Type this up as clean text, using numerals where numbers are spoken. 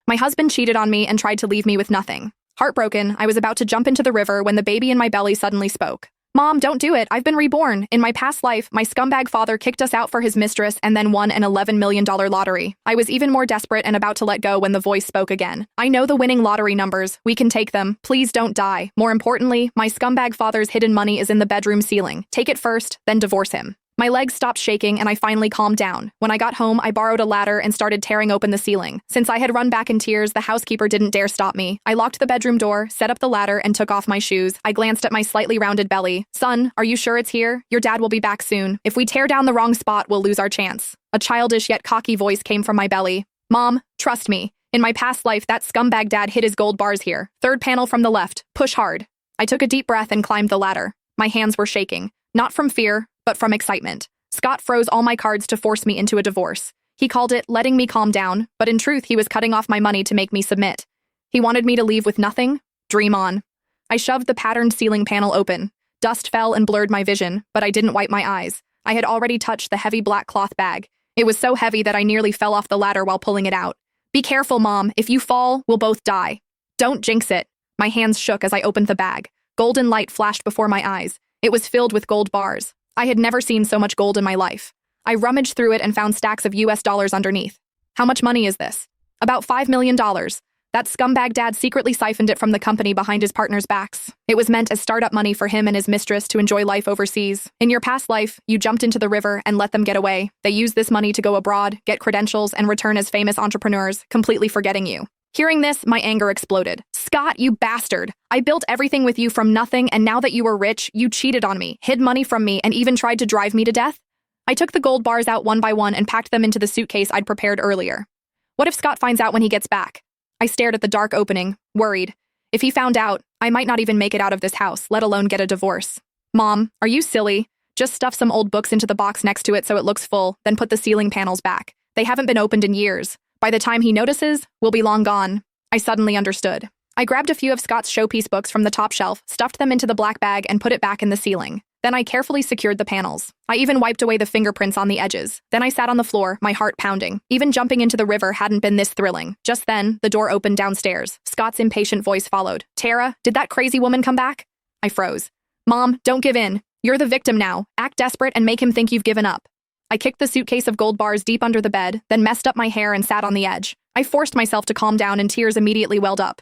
My husband cheated on me and tried to leave me with nothing. Heartbroken, I was about to jump into the river when the baby in my belly suddenly spoke. Mom, don't do it. I've been reborn. In my past life, my scumbag father kicked us out for his mistress and then won an $11 million lottery. I was even more desperate and about to let go when the voice spoke again. I know the winning lottery numbers. We can take them. Please don't die. More importantly, my scumbag father's hidden money is in the bedroom ceiling. Take it first, then divorce him. My legs stopped shaking and I finally calmed down. When I got home, I borrowed a ladder and started tearing open the ceiling. Since I had run back in tears, the housekeeper didn't dare stop me. I locked the bedroom door, set up the ladder, and took off my shoes. I glanced at my slightly rounded belly. Son, are you sure it's here? Your dad will be back soon. If we tear down the wrong spot, we'll lose our chance. A childish yet cocky voice came from my belly. Mom, trust me. In my past life, that scumbag dad hid his gold bars here. Third panel from the left. Push hard. I took a deep breath and climbed the ladder. My hands were shaking. Not from fear, but from excitement. Scott froze all my cards to force me into a divorce. He called it letting me calm down, but in truth, he was cutting off my money to make me submit. He wanted me to leave with nothing? Dream on. I shoved the patterned ceiling panel open. Dust fell and blurred my vision, but I didn't wipe my eyes. I had already touched the heavy black cloth bag. It was so heavy that I nearly fell off the ladder while pulling it out. Be careful, Mom. If you fall, we'll both die. Don't jinx it. My hands shook as I opened the bag. Golden light flashed before my eyes. It was filled with gold bars. I had never seen so much gold in my life. I rummaged through it and found stacks of US dollars underneath. How much money is this? About $5 million. That scumbag dad secretly siphoned it from the company behind his partner's backs. It was meant as startup money for him and his mistress to enjoy life overseas. In your past life, you jumped into the river and let them get away. They used this money to go abroad, get credentials, and return as famous entrepreneurs, completely forgetting you. Hearing this, my anger exploded. Scott, you bastard! I built everything with you from nothing, and now that you were rich, you cheated on me, hid money from me, and even tried to drive me to death? I took the gold bars out one by one and packed them into the suitcase I'd prepared earlier. What if Scott finds out when he gets back? I stared at the dark opening, worried. If he found out, I might not even make it out of this house, let alone get a divorce. Mom, are you silly? Just stuff some old books into the box next to it so it looks full, then put the ceiling panels back. They haven't been opened in years. By the time he notices, we'll be long gone. I suddenly understood. I grabbed a few of Scott's showpiece books from the top shelf, stuffed them into the black bag, and put it back in the ceiling. Then I carefully secured the panels. I even wiped away the fingerprints on the edges. Then I sat on the floor, my heart pounding. Even jumping into the river hadn't been this thrilling. Just then, the door opened downstairs. Scott's impatient voice followed. Tara, did that crazy woman come back? I froze. Mom, don't give in. You're the victim now. Act desperate and make him think you've given up. I kicked the suitcase of gold bars deep under the bed, then messed up my hair and sat on the edge. I forced myself to calm down and tears immediately welled up.